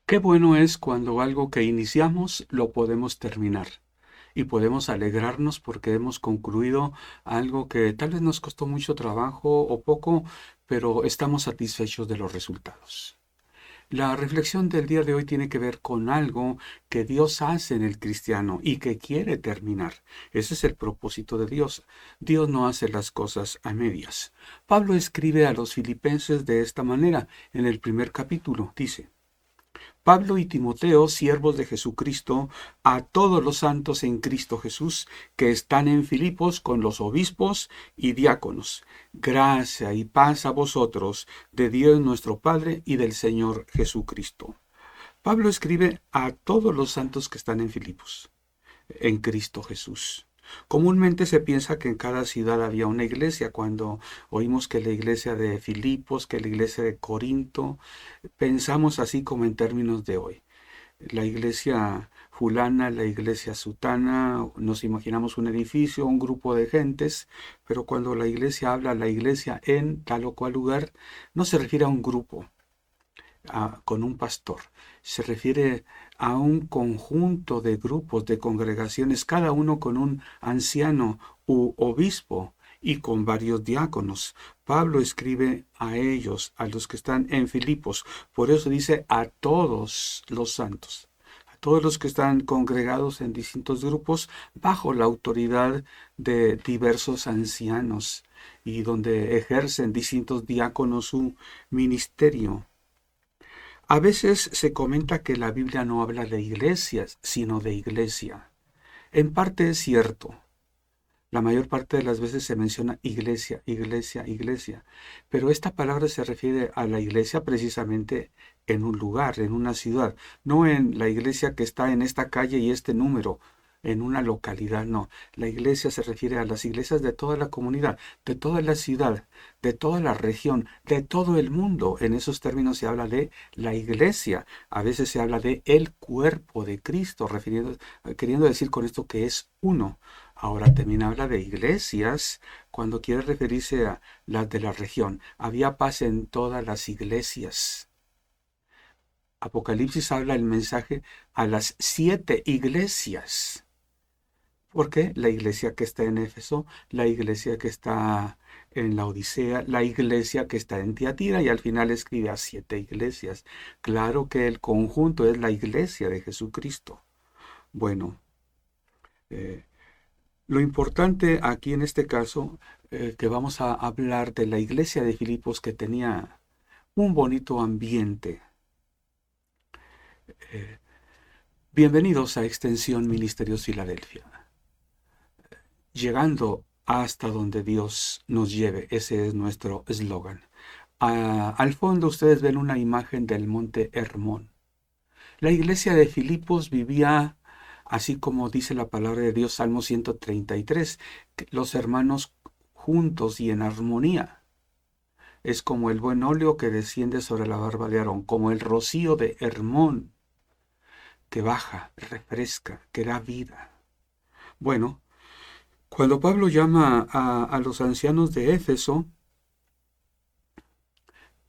Qué bueno es cuando algo que iniciamos lo podemos terminar y podemos alegrarnos porque hemos concluido algo que tal vez nos costó mucho trabajo o poco, pero estamos satisfechos de los resultados. La reflexión del día de hoy tiene que ver con algo que Dios hace en el cristiano y que quiere terminar. Ese es el propósito de Dios. Dios no hace las cosas a medias. Pablo escribe a los filipenses de esta manera en el primer capítulo. Dice: Pablo y Timoteo, siervos de Jesucristo, a todos los santos en Cristo Jesús, que están en Filipos con los obispos y diáconos. Gracia y paz a vosotros, de Dios nuestro Padre y del Señor Jesucristo. Pablo escribe a todos los santos que están en Filipos, en Cristo Jesús. Comúnmente se piensa que en cada ciudad había una iglesia. Cuando oímos que la iglesia de Filipos, que la iglesia de Corinto, pensamos así como en términos de hoy. La iglesia fulana, la iglesia sutana, nos imaginamos un edificio, un grupo de gentes, pero cuando la iglesia habla la iglesia en tal o cual lugar, no se refiere a un grupo, con un pastor. Se refiere a un conjunto de grupos, de congregaciones, cada uno con un anciano u obispo y con varios diáconos. Pablo escribe a ellos, a los que están en Filipos. Por eso dice a todos los santos, a todos los que están congregados en distintos grupos bajo la autoridad de diversos ancianos y donde ejercen distintos diáconos su ministerio. A veces se comenta que la Biblia no habla de iglesias, sino de iglesia. En parte es cierto. La mayor parte de las veces se menciona iglesia, iglesia, iglesia. Pero esta palabra se refiere a la iglesia precisamente en un lugar, en una ciudad. No en la iglesia que está en esta calle y este número, en una localidad, no. La iglesia se refiere a las iglesias de toda la comunidad, de toda la ciudad, de toda la región, de todo el mundo. En esos términos se habla de la iglesia. A veces se habla de el cuerpo de Cristo, queriendo decir con esto que es uno. Ahora también habla de iglesias cuando quiere referirse a las de la región. Había paz en todas las iglesias. Apocalipsis habla el mensaje a las 7 iglesias. ¿Por qué? La iglesia que está en Éfeso, la iglesia que está en la Odisea, la iglesia que está en Tiatira, y al final escribe a 7 iglesias. Claro que el conjunto es la iglesia de Jesucristo. Bueno, eh, lo importante aquí en este caso, que vamos a hablar de la iglesia de Filipos, que tenía un bonito ambiente. Eh, Bienvenidos a Extensión Ministerios Filadelfia, llegando hasta donde Dios nos lleve. Ese es nuestro eslogan. Al fondo ustedes ven una imagen del monte Hermón. La iglesia de Filipos vivía, así como dice la palabra de Dios, Salmo 133, los hermanos juntos y en armonía. Es como el buen óleo que desciende sobre la barba de Aarón, como el rocío de Hermón, que baja, refresca, que da vida. Bueno, cuando Pablo llama a los ancianos de Éfeso,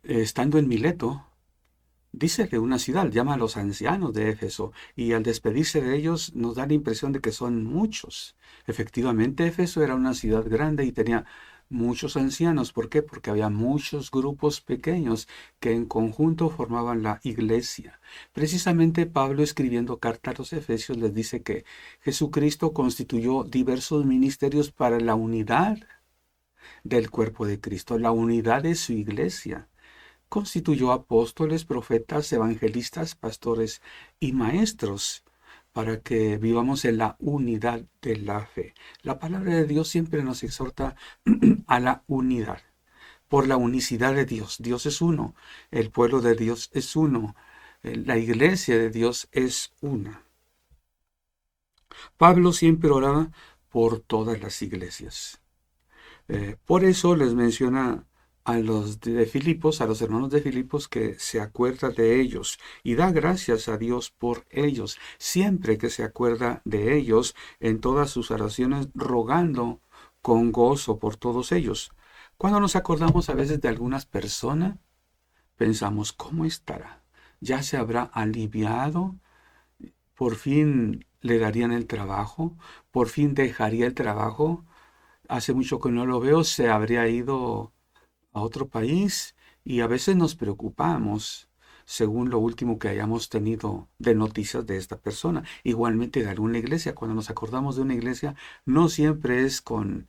estando en Mileto, dice de una ciudad, llama a los ancianos de Éfeso, y al despedirse de ellos nos da la impresión de que son muchos. Efectivamente, Éfeso era una ciudad grande y tenía muchos ancianos. ¿Por qué? Porque había muchos grupos pequeños que en conjunto formaban la iglesia. Precisamente Pablo, escribiendo carta a los Efesios, les dice que Jesucristo constituyó diversos ministerios para la unidad del cuerpo de Cristo, la unidad de su iglesia. Constituyó apóstoles, profetas, evangelistas, pastores y maestros para que vivamos en la unidad de la fe. La palabra de Dios siempre nos exhorta a la unidad, por la unicidad de Dios. Dios es uno, el pueblo de Dios es uno, la iglesia de Dios es una. Pablo siempre oraba por todas las iglesias. Por eso les menciona a los de Filipos, a los hermanos de Filipos, que se acuerda de ellos y da gracias a Dios por ellos, siempre que se acuerda de ellos en todas sus oraciones, rogando con gozo por todos ellos. Cuando nos acordamos a veces de algunas personas, pensamos, ¿cómo estará? ya se habrá aliviado, por fin le darían el trabajo, por fin dejaría el trabajo. Hace mucho que no lo veo, se habría ido a otro país y a veces nos preocupamos según lo último que hayamos tenido de noticias de esta persona. Igualmente de alguna iglesia, cuando nos acordamos de una iglesia, no siempre es con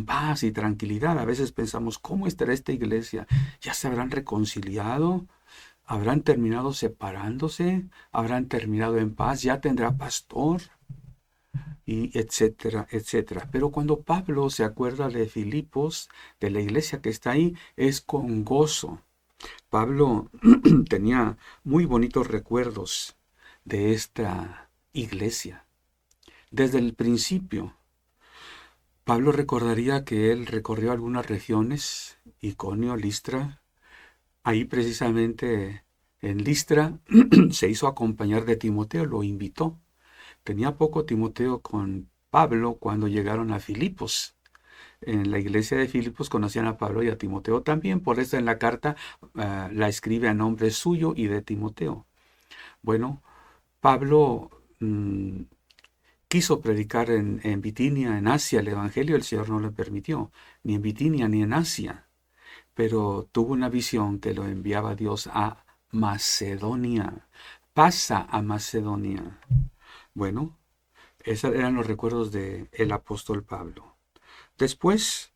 paz y tranquilidad. A veces pensamos, ¿cómo estará esta iglesia? ¿Ya se habrán reconciliado? ¿Habrán terminado separándose? ¿Habrán terminado en paz? ¿Ya tendrá pastor? Y etcétera, etcétera. Pero cuando Pablo se acuerda de Filipos, de la iglesia que está ahí, es con gozo. Pablo tenía muy bonitos recuerdos de esta iglesia. Desde el principio, Pablo recordaría que él recorrió algunas regiones, Iconio, Listra. Ahí precisamente en Listra se hizo acompañar de Timoteo, lo invitó. Tenía poco Timoteo con Pablo cuando llegaron a Filipos. En la iglesia de Filipos conocían a Pablo y a Timoteo también, por eso en la carta la escribe a nombre suyo y de Timoteo. Bueno, Pablo quiso predicar en Bitinia, en Asia, el Evangelio, el Señor no le permitió, ni en Bitinia ni en Asia, pero tuvo una visión que lo enviaba Dios a Macedonia. Pasa a Macedonia. Bueno, esos eran los recuerdos del apóstol Pablo. Después,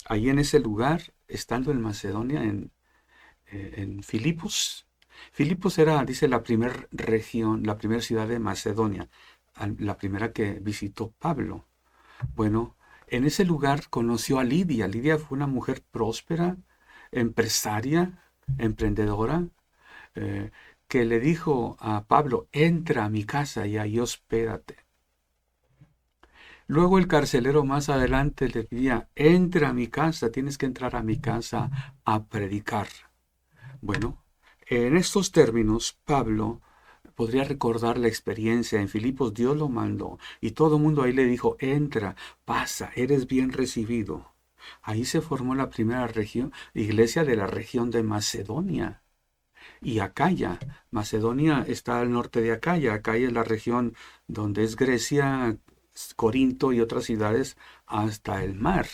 ahí en ese lugar, estando en Macedonia, en Filipos. Filipos era, dice, la primera región, la primera ciudad de Macedonia, la primera que visitó Pablo. Bueno, en ese lugar conoció a Lidia. Lidia fue una mujer próspera, empresaria, emprendedora, eh, que le dijo a Pablo, entra a mi casa y ahí hospédate. Luego el carcelero más adelante le pedía, entra a mi casa, tienes que entrar a mi casa a predicar. Bueno, en estos términos, Pablo podría recordar la experiencia. En Filipos Dios lo mandó y todo el mundo ahí le dijo, entra, pasa, eres bien recibido. Ahí se formó la primera iglesia de la región de Macedonia y Acaya. Macedonia está al norte de Acaya. Acaya es la región donde es Grecia, Corinto y otras ciudades hasta el mar.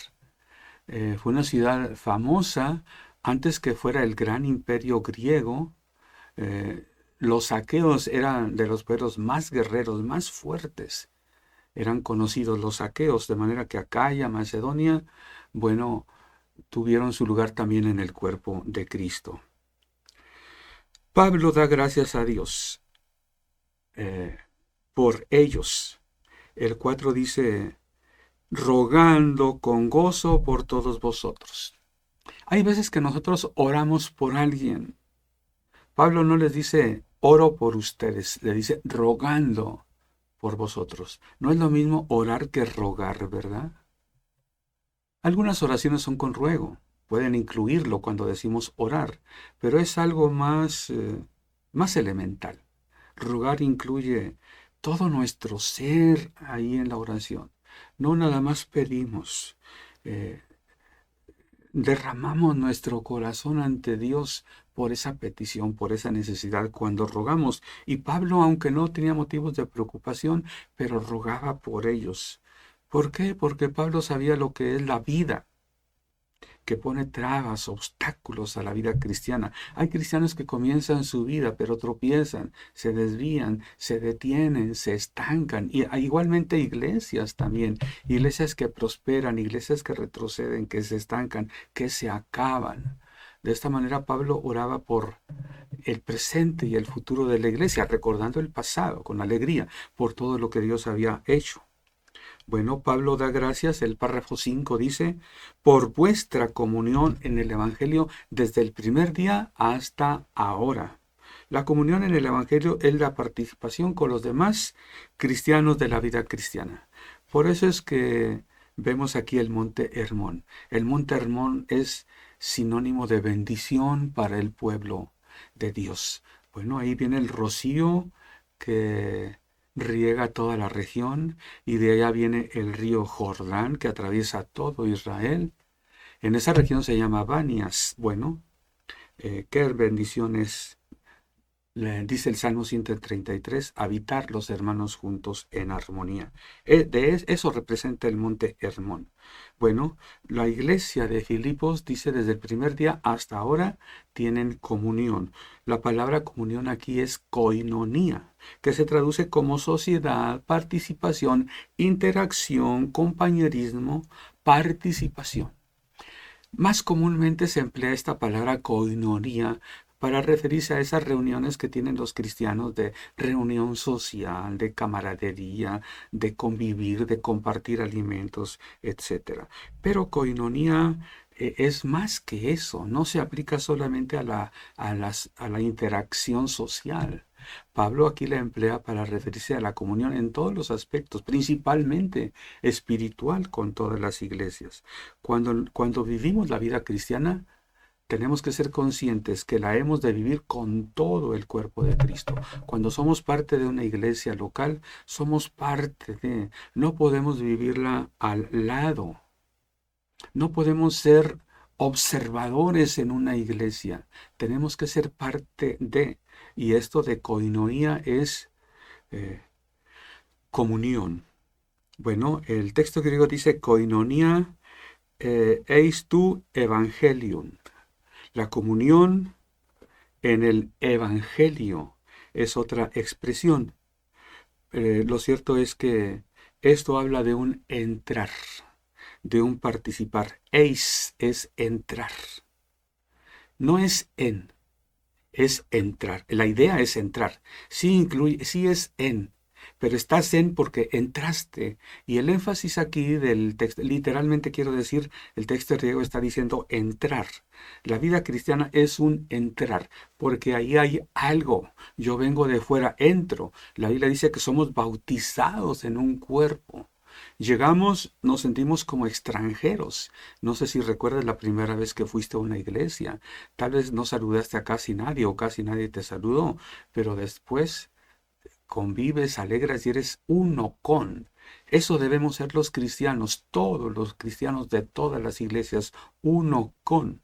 Fue una ciudad famosa antes que fuera el gran imperio griego. eh, los aqueos eran de los pueblos más guerreros, más fuertes. Eran conocidos los aqueos, de manera que Acaya, Macedonia, bueno, tuvieron su lugar también en el cuerpo de Cristo. Pablo da gracias a Dios por ellos. El 4 dice, rogando con gozo por todos vosotros. Hay veces que nosotros oramos por alguien. Pablo no les dice, oro por ustedes, le dice, rogando por vosotros. No es lo mismo orar que rogar, ¿verdad? Algunas oraciones son con ruego, pueden incluirlo cuando decimos orar, pero es algo más elemental. Rogar incluye todo nuestro ser ahí en la oración. No nada más pedimos, eh, derramamos nuestro corazón ante Dios por esa petición, por esa necesidad cuando rogamos. Y Pablo, aunque no tenía motivos de preocupación, pero rogaba por ellos. ¿Por qué? Porque Pablo sabía lo que es la vida, que pone trabas, obstáculos a la vida cristiana. Hay cristianos que comienzan su vida, pero tropiezan, se desvían, se detienen, se estancan. Y hay igualmente iglesias también, iglesias que prosperan, iglesias que retroceden, que se estancan, que se acaban. De esta manera Pablo oraba por el presente y el futuro de la iglesia, recordando el pasado con alegría por todo lo que Dios había hecho. Bueno, Pablo da gracias, el párrafo 5 dice, por vuestra comunión en el Evangelio desde el primer día hasta ahora. La comunión en el Evangelio es la participación con los demás cristianos de la vida cristiana. Por eso es que vemos aquí el Monte Hermón. El Monte Hermón es sinónimo de bendición para el pueblo de Dios. Bueno, ahí viene el rocío que riega toda la región y de allá viene el río Jordán que atraviesa todo Israel. En esa región se llama Banias. Bueno, qué bendiciones Dice el Salmo 133, habitar los hermanos juntos en armonía. Eso representa el monte Hermón. Bueno, la iglesia de Filipos dice desde el primer día hasta ahora tienen comunión. La palabra comunión aquí es koinonía, que se traduce como sociedad, participación, interacción, compañerismo, participación. Más comúnmente se emplea esta palabra koinonía para referirse a esas reuniones que tienen los cristianos de reunión social, de camaradería, de convivir, de compartir alimentos, etcétera. Pero koinonía es más que eso, no se aplica solamente a la interacción social. Pablo aquí la emplea para referirse a la comunión en todos los aspectos, principalmente espiritual con todas las iglesias. Cuando vivimos la vida cristiana, tenemos que ser conscientes que la hemos de vivir con todo el cuerpo de Cristo. Cuando somos parte de una iglesia local, somos parte de, no podemos vivirla al lado. No podemos ser observadores en una iglesia. Tenemos que ser parte de, y esto de koinonia es eh, comunión. Bueno, el texto griego dice koinonia eis tu evangelium. La comunión en el evangelio es otra expresión. Lo cierto es que esto habla de un entrar, de un participar. Eis es entrar. No es en, es entrar. La idea es entrar. Sí incluye, sí es en, pero estás en porque entraste. Y el énfasis aquí del texto, literalmente quiero decir, el texto griego está diciendo entrar. La vida cristiana es un entrar, porque ahí hay algo. Yo vengo de fuera, entro. La Biblia dice que somos bautizados en un cuerpo. Llegamos, nos sentimos como extranjeros. No sé si recuerdas la primera vez que fuiste a una iglesia. Tal vez no saludaste a casi nadie o casi nadie te saludó, pero después convives, alegras y eres uno con. Eso debemos ser los cristianos, todos los cristianos de todas las iglesias, uno con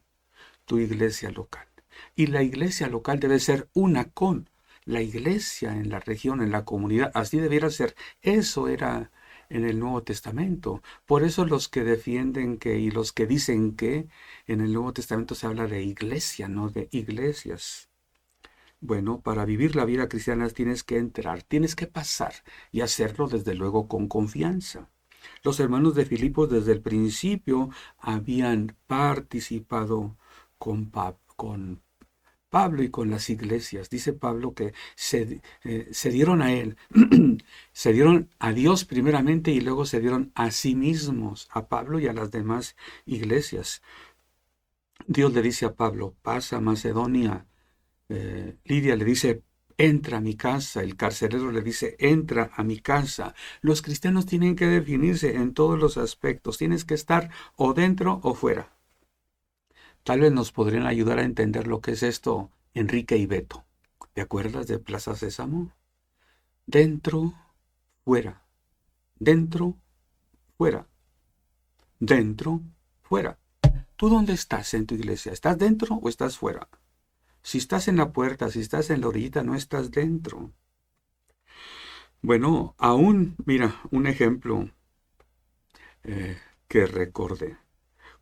tu iglesia local. Y la iglesia local debe ser una con la iglesia en la región, en la comunidad. Así debiera ser. Eso era en el Nuevo Testamento. Por eso los que defienden que y los que dicen que en el Nuevo Testamento se habla de iglesia, no de iglesias. Bueno, para vivir la vida cristiana tienes que entrar, tienes que pasar y hacerlo desde luego con confianza. Los hermanos de Filipos desde el principio habían participado con Pablo y con las iglesias. Dice Pablo que se dieron a él, se dieron a Dios primeramente y luego se dieron a sí mismos, a Pablo y a las demás iglesias. Dios le dice a Pablo, pasa a Macedonia. Lidia le dice, entra a mi casa. El carcelero le dice, entra a mi casa. Los cristianos tienen que definirse en todos los aspectos. Tienes que estar o dentro o fuera. Tal vez nos podrían ayudar a entender lo que es esto Enrique y Beto. ¿Te acuerdas de Plaza Sésamo? Dentro, fuera. Dentro, fuera. Dentro, fuera. ¿Tú dónde estás en tu iglesia? ¿Estás dentro o estás fuera? Si estás en la puerta, si estás en la orillita, no estás dentro. Bueno, aún, mira, un ejemplo que recordé.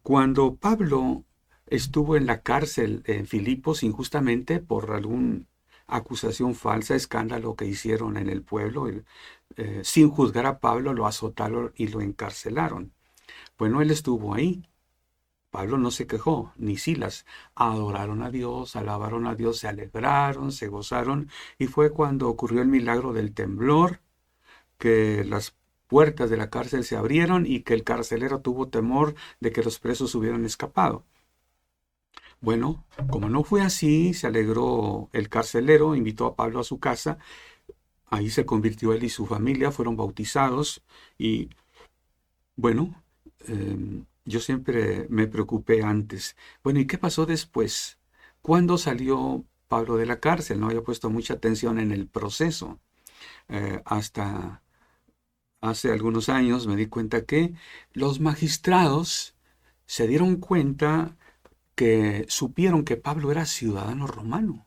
Cuando Pablo estuvo en la cárcel en Filipos injustamente por alguna acusación falsa, escándalo que hicieron en el pueblo, sin juzgar a Pablo, lo azotaron y lo encarcelaron. Bueno, él estuvo ahí. Pablo no se quejó, ni Silas. Adoraron a Dios, alabaron a Dios, se alegraron, se gozaron, y fue cuando ocurrió el milagro del temblor, que las puertas de la cárcel se abrieron y que el carcelero tuvo temor de que los presos hubieran escapado. Bueno, como no fue así, se alegró el carcelero, invitó a Pablo a su casa, ahí se convirtió él y su familia, fueron bautizados y bueno, yo siempre me preocupé antes. Bueno, ¿y qué pasó después? ¿Cuándo salió Pablo de la cárcel? No había puesto mucha atención en el proceso. Hasta hace algunos años me di cuenta que los magistrados se dieron cuenta que supieron que Pablo era ciudadano romano.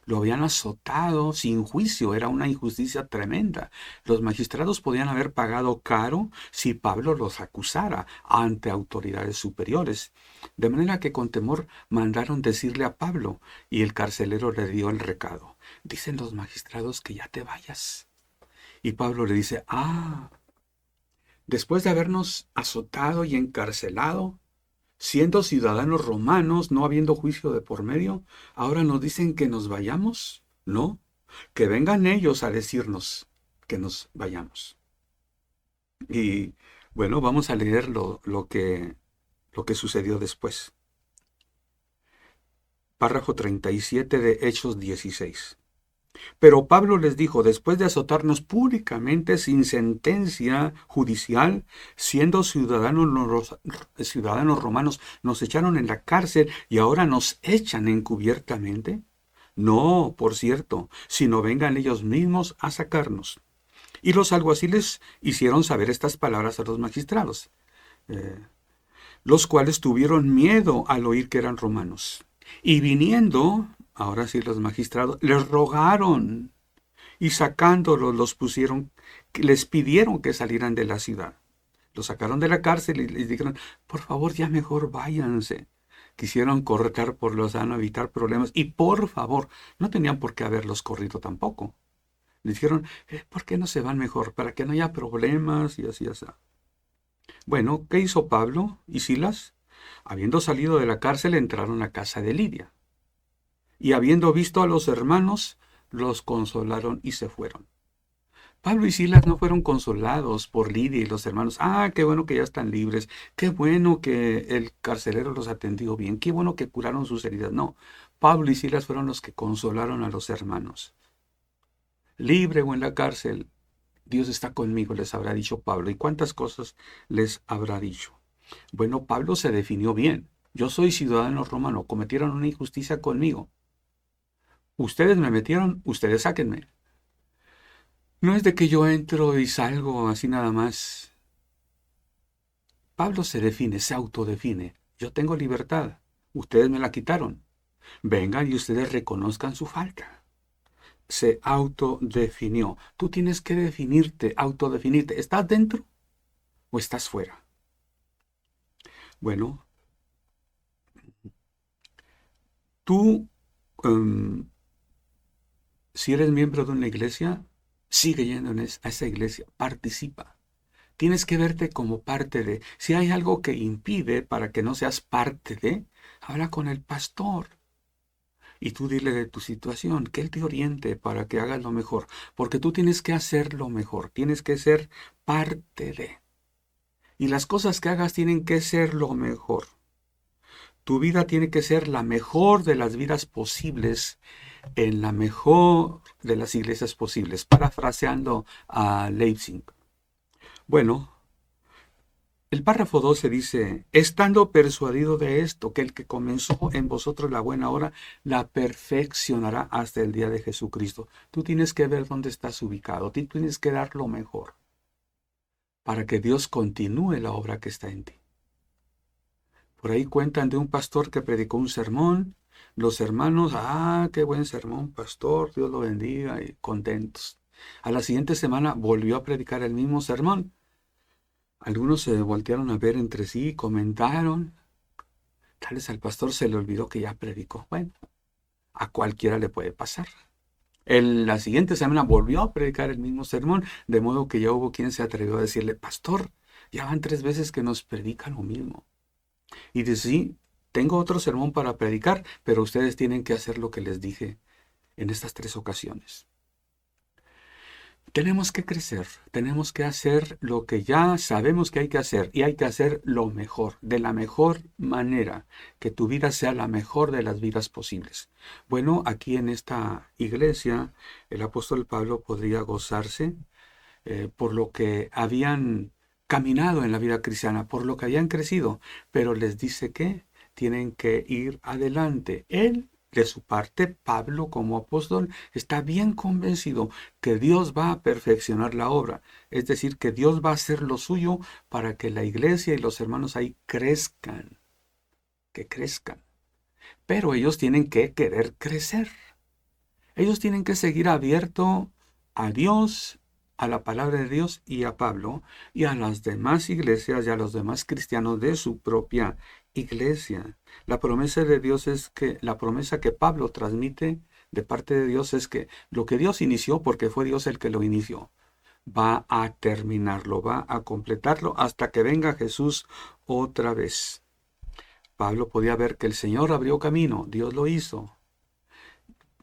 Lo habían azotado sin juicio, era una injusticia tremenda. Los magistrados podían haber pagado caro si Pablo los acusara ante autoridades superiores. De manera que con temor mandaron decirle a Pablo, y el carcelero le dio el recado. Dicen los magistrados que ya te vayas. Y Pablo le dice, después de habernos azotado y encarcelado, siendo ciudadanos romanos, no habiendo juicio de por medio, ahora nos dicen que nos vayamos. No, que vengan ellos a decirnos que nos vayamos. Y bueno, vamos a leer lo que sucedió después. Párrafo 37 de Hechos 16. Pero Pablo les dijo, después de azotarnos públicamente sin sentencia judicial, siendo ciudadanos romanos, nos echaron en la cárcel y ahora nos echan encubiertamente. No, por cierto, sino vengan ellos mismos a sacarnos. Y los alguaciles hicieron saber estas palabras a los magistrados, los cuales tuvieron miedo al oír que eran romanos. Y viniendo, ahora sí los magistrados, les rogaron y sacándolos les pidieron que salieran de la ciudad. Los sacaron de la cárcel y les dijeron, por favor, ya mejor váyanse. Quisieron cortar por lo sano, evitar problemas y por favor, no tenían por qué haberlos corrido tampoco. Les dijeron, ¿por qué no se van mejor? Para que no haya problemas y así, así. Bueno, ¿qué hizo Pablo y Silas? Habiendo salido de la cárcel, entraron a casa de Lidia. Y habiendo visto a los hermanos, los consolaron y se fueron. Pablo y Silas no fueron consolados por Lidia y los hermanos. Qué bueno que ya están libres. Qué bueno que el carcelero los atendió bien. Qué bueno que curaron sus heridas. No, Pablo y Silas fueron los que consolaron a los hermanos. Libre o en la cárcel, Dios está conmigo, les habrá dicho Pablo. ¿Y cuántas cosas les habrá dicho? Bueno, Pablo se definió bien. Yo soy ciudadano romano, cometieron una injusticia conmigo. Ustedes me metieron, ustedes sáquenme. No es de que yo entro y salgo así nada más. Pablo se define, se autodefine. Yo tengo libertad. Ustedes me la quitaron. Vengan y ustedes reconozcan su falta. Se autodefinió. Tú tienes que definirte, autodefinirte. ¿Estás dentro o estás fuera? Bueno, tú, si eres miembro de una iglesia, sigue yendo a esa iglesia, participa. Tienes que verte como parte de. Si hay algo que impide para que no seas parte de, habla con el pastor. Y tú dile de tu situación, que él te oriente para que hagas lo mejor. Porque tú tienes que hacer lo mejor, tienes que ser parte de. Y las cosas que hagas tienen que ser lo mejor. Tu vida tiene que ser la mejor de las vidas posibles en la mejor de las iglesias posibles, parafraseando a Leipzig. Bueno, el párrafo 12 dice, estando persuadido de esto, que el que comenzó en vosotros la buena obra, la perfeccionará hasta el día de Jesucristo. Tú tienes que ver dónde estás ubicado, tú tienes que dar lo mejor para que Dios continúe la obra que está en ti. Por ahí cuentan de un pastor que predicó un sermón. Los hermanos, qué buen sermón, pastor, Dios lo bendiga, y contentos. A la siguiente semana volvió a predicar el mismo sermón. Algunos se voltearon a ver entre sí, comentaron. Tal vez al pastor se le olvidó que ya predicó. Bueno, a cualquiera le puede pasar. La siguiente semana volvió a predicar el mismo sermón, de modo que ya hubo quien se atrevió a decirle, pastor, ya van 3 veces que nos predica lo mismo. Y dice, sí, tengo otro sermón para predicar, pero ustedes tienen que hacer lo que les dije en estas 3 ocasiones. Tenemos que crecer, tenemos que hacer lo que ya sabemos que hay que hacer y hay que hacer lo mejor, de la mejor manera, que tu vida sea la mejor de las vidas posibles. Bueno, aquí en esta iglesia el apóstol Pablo podría gozarse por lo que habían caminado en la vida cristiana, por lo que habían crecido, pero les dice que tienen que ir adelante. Él, de su parte, Pablo como apóstol, está bien convencido que Dios va a perfeccionar la obra, es decir, que Dios va a hacer lo suyo para que la iglesia y los hermanos ahí crezcan, que crezcan. Pero ellos tienen que querer crecer. Ellos tienen que seguir abierto a Dios, a la palabra de Dios y a Pablo y a las demás iglesias y a los demás cristianos de su propia iglesia. La promesa de Dios es que, la promesa que Pablo transmite de parte de Dios es que lo que Dios inició, porque fue Dios el que lo inició, va a terminarlo, va a completarlo hasta que venga Jesús otra vez. Pablo podía ver que el Señor abrió camino, Dios lo hizo.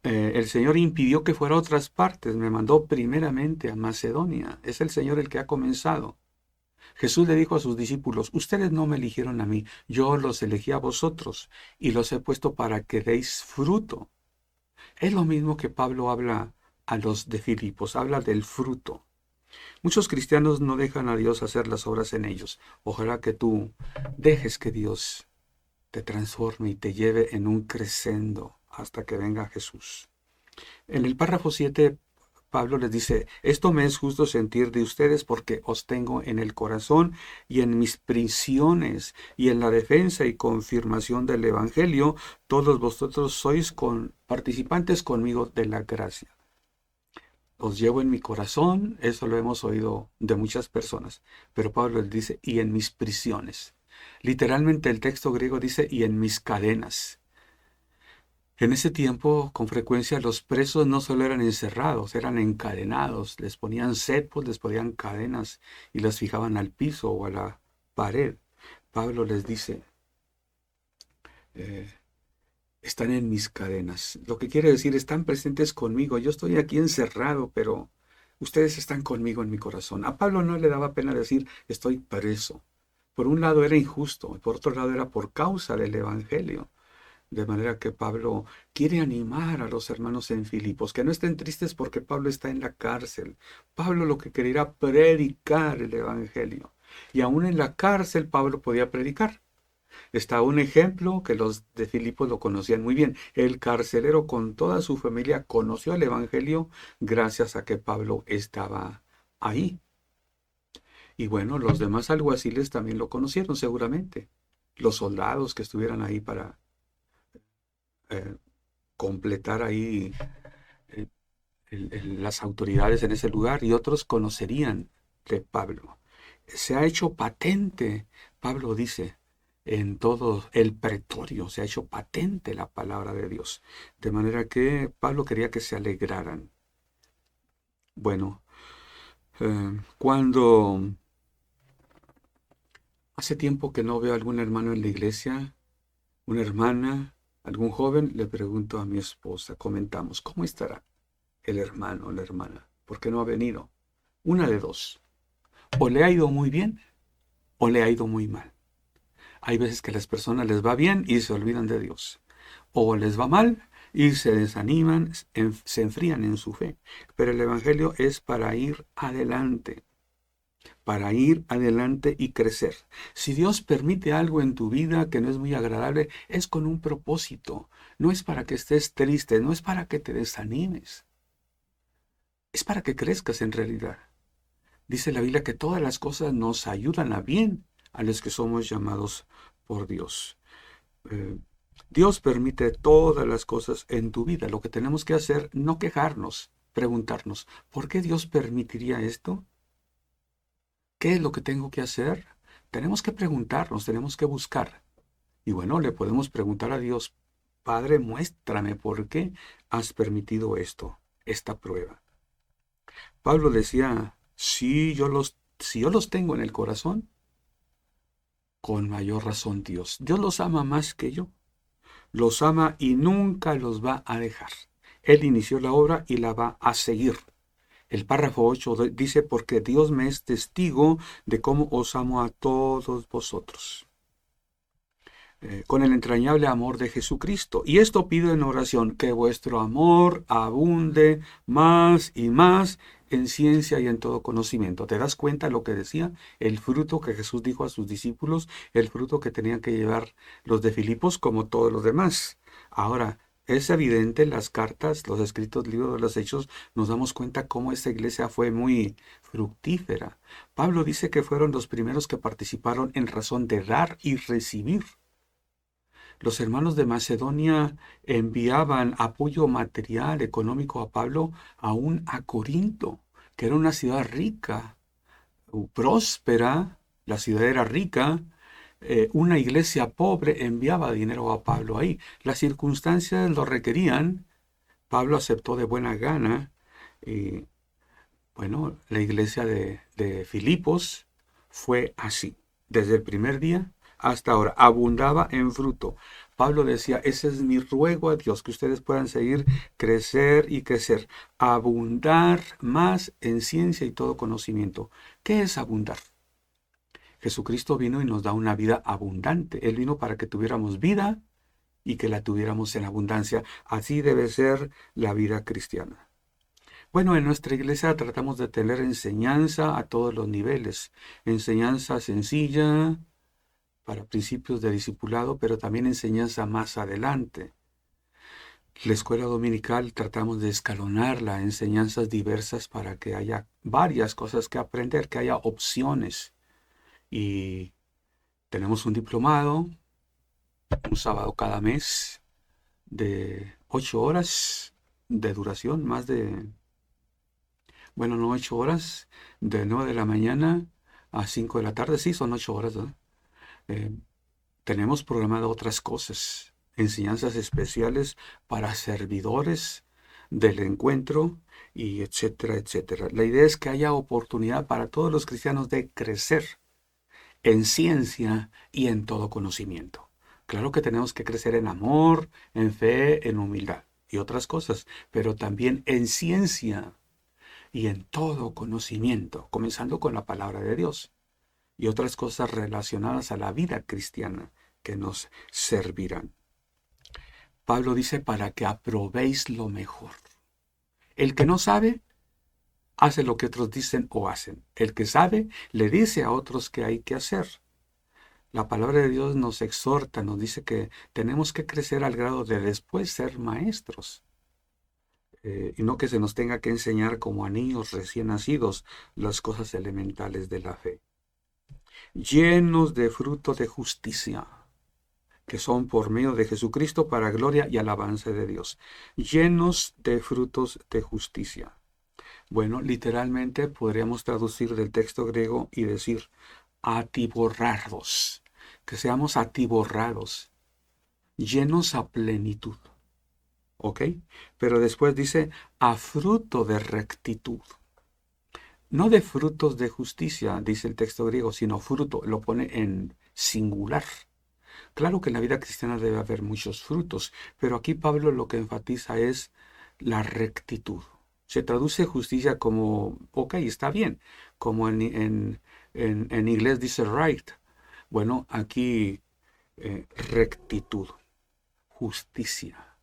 El Señor impidió que fuera a otras partes, me mandó primeramente a Macedonia. Es el Señor el que ha comenzado. Jesús le dijo a sus discípulos, ustedes no me eligieron a mí, yo los elegí a vosotros y los he puesto para que deis fruto. Es lo mismo que Pablo habla a los de Filipos, habla del fruto. Muchos cristianos no dejan a Dios hacer las obras en ellos. Ojalá que tú dejes que Dios te transforme y te lleve en un crescendo hasta que venga Jesús. En el párrafo 7, Pablo les dice, esto me es justo sentir de ustedes porque os tengo en el corazón y en mis prisiones y en la defensa y confirmación del Evangelio, todos vosotros sois participantes conmigo de la gracia. Os llevo en mi corazón, eso lo hemos oído de muchas personas, pero Pablo les dice, y en mis prisiones. Literalmente el texto griego dice, y en mis cadenas. En ese tiempo, con frecuencia, los presos no solo eran encerrados, eran encadenados, les ponían cepos, les ponían cadenas y las fijaban al piso o a la pared. Pablo les dice, eh, están en mis cadenas. Lo que quiere decir, están presentes conmigo. Yo estoy aquí encerrado, pero ustedes están conmigo en mi corazón. A Pablo no le daba pena decir, estoy preso. Por un lado era injusto, por otro lado era por causa del Evangelio. De manera que Pablo quiere animar a los hermanos en Filipos, que no estén tristes porque Pablo está en la cárcel. Pablo lo que quería era predicar el Evangelio. Y aún en la cárcel Pablo podía predicar. Está un ejemplo que los de Filipos lo conocían muy bien. El carcelero con toda su familia conoció el Evangelio gracias a que Pablo estaba ahí. Y bueno, los demás alguaciles también lo conocieron seguramente. Los soldados que estuvieran ahí para eh, completar ahí eh, las autoridades en ese lugar y otros conocerían de Pablo. Se ha hecho patente, Pablo dice, en todo el pretorio, se ha hecho patente la palabra de Dios. De manera que Pablo quería que se alegraran. Bueno, cuando hace tiempo que no veo a algún hermano en la iglesia, una hermana, algún joven, le pregunto a mi esposa, comentamos, ¿cómo estará el hermano o la hermana? ¿Por qué no ha venido? Una de dos. O le ha ido muy bien o le ha ido muy mal. Hay veces que a las personas les va bien y se olvidan de Dios. O les va mal y se desaniman, se enfrían en su fe. Pero el Evangelio es para ir adelante y crecer. Si Dios permite algo en tu vida que no es muy agradable, es con un propósito. No es para que estés triste, no es para que te desanimes. Es para que crezcas en realidad. Dice la Biblia que todas las cosas nos ayudan a bien a los que somos llamados por Dios. Eh, Dios permite todas las cosas en tu vida. Lo que tenemos que hacer, no quejarnos, preguntarnos, ¿por qué Dios permitiría esto? ¿Qué es lo que tengo que hacer? Tenemos que preguntarnos, tenemos que buscar. Y bueno, le podemos preguntar a Dios, Padre, muéstrame por qué has permitido esto, esta prueba. Pablo decía, si yo los tengo en el corazón, con mayor razón Dios. Dios los ama más que yo. Los ama y nunca los va a dejar. Él inició la obra y la va a seguir. El párrafo 8 dice, porque Dios me es testigo de cómo os amo a todos vosotros. Con el entrañable amor de Jesucristo. Y esto pido en oración, que vuestro amor abunde más y más en ciencia y en todo conocimiento. ¿Te das cuenta lo que decía? El fruto que Jesús dijo a sus discípulos, el fruto que tenían que llevar los de Filipos como todos los demás. Ahora, es evidente, las cartas, los escritos, libros de los Hechos, nos damos cuenta cómo esta iglesia fue muy fructífera. Pablo dice que fueron los primeros que participaron en razón de dar y recibir. Los hermanos de Macedonia enviaban apoyo material, económico a Pablo, aún a Corinto, que era una ciudad rica, próspera. La ciudad era rica. Una iglesia pobre enviaba dinero a Pablo ahí. Las circunstancias lo requerían. Pablo aceptó de buena gana. Y bueno, la iglesia de Filipos fue así. Desde el primer día hasta ahora, abundaba en fruto. Pablo decía, ese es mi ruego a Dios, que ustedes puedan seguir, crecer y crecer. Abundar más en ciencia y todo conocimiento. ¿Qué es abundar? Jesucristo vino y nos da una vida abundante. Él vino para que tuviéramos vida y que la tuviéramos en abundancia. Así debe ser la vida cristiana. Bueno, en nuestra iglesia tratamos de tener enseñanza a todos los niveles. Enseñanza sencilla para principios de discipulado, pero también enseñanza más adelante. La escuela dominical tratamos de escalonarla, enseñanzas diversas para que haya varias cosas que aprender, que haya opciones. Y tenemos un diplomado, un sábado cada mes, de 8 horas de duración, bueno, no 8 horas, de 9 de la mañana a 5 de la tarde, sí, son 8 horas, ¿no? Eh, Tenemos programado otras cosas, enseñanzas especiales para servidores del encuentro y etcétera, etcétera. La idea es que haya oportunidad para todos los cristianos de crecer en ciencia y en todo conocimiento. Claro que tenemos que crecer en amor, en fe, en humildad y otras cosas, pero también en ciencia y en todo conocimiento, comenzando con la palabra de Dios y otras cosas relacionadas a la vida cristiana que nos servirán. Pablo dice para que aprobéis lo mejor. El que no sabe, hace lo que otros dicen o hacen. El que sabe, le dice a otros qué hay que hacer. La palabra de Dios nos exhorta, nos dice que tenemos que crecer al grado de después ser maestros. Y no que se nos tenga que enseñar como a niños recién nacidos las cosas elementales de la fe. Llenos de fruto de justicia, que son por medio de Jesucristo para gloria y alabanza de Dios. Llenos de frutos de justicia. Bueno, literalmente podríamos traducir del texto griego y decir atiborrados, que seamos atiborrados, llenos a plenitud. ¿Ok? Pero después dice a fruto de rectitud. No de frutos de justicia, dice el texto griego, sino fruto, lo pone en singular. Claro que en la vida cristiana debe haber muchos frutos, pero aquí Pablo lo que enfatiza es la rectitud. Se traduce justicia como, ok, está bien, como en inglés dice right. Bueno, aquí rectitud, justicia,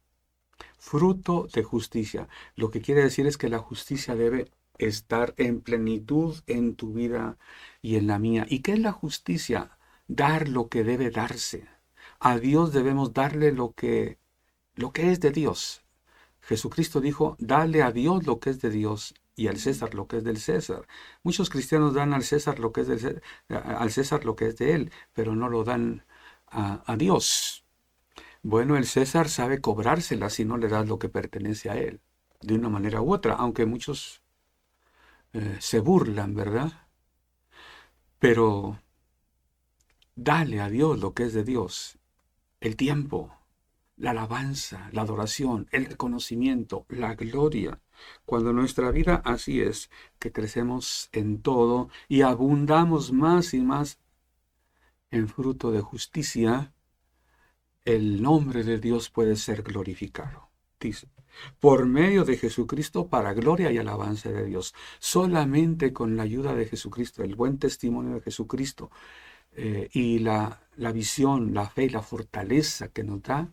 fruto de justicia. Lo que quiere decir es que la justicia debe estar en plenitud en tu vida y en la mía. ¿Y qué es la justicia? Dar lo que debe darse. A Dios debemos darle lo que es de Dios. Jesucristo dijo, dale a Dios lo que es de Dios y al César lo que es del César. Muchos cristianos dan al César lo que es al César lo que es de él, pero no lo dan a Dios. Bueno, el César sabe cobrársela si no le das lo que pertenece a él, de una manera u otra, aunque muchos se burlan, ¿verdad? Pero dale a Dios lo que es de Dios, el tiempo, la alabanza, la adoración, el reconocimiento, la gloria. Cuando nuestra vida así es, que crecemos en todo y abundamos más y más en fruto de justicia, el nombre de Dios puede ser glorificado. Dice, por medio de Jesucristo para gloria y alabanza de Dios. Solamente con la ayuda de Jesucristo, el buen testimonio de Jesucristo y la visión, la fe y la fortaleza que nos da,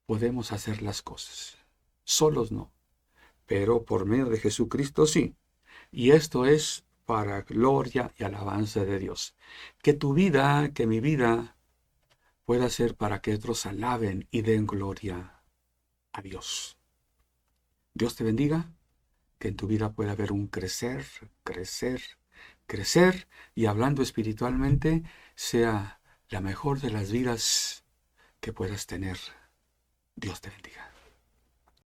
podemos hacer las cosas. Solos no, pero por medio de Jesucristo sí. Y esto es para gloria y alabanza de Dios. Que tu vida, que mi vida, pueda ser para que otros alaben y den gloria a Dios. Dios te bendiga, que en tu vida pueda haber un crecer, crecer, crecer y hablando espiritualmente sea la mejor de las vidas que puedas tener. Dios te bendiga.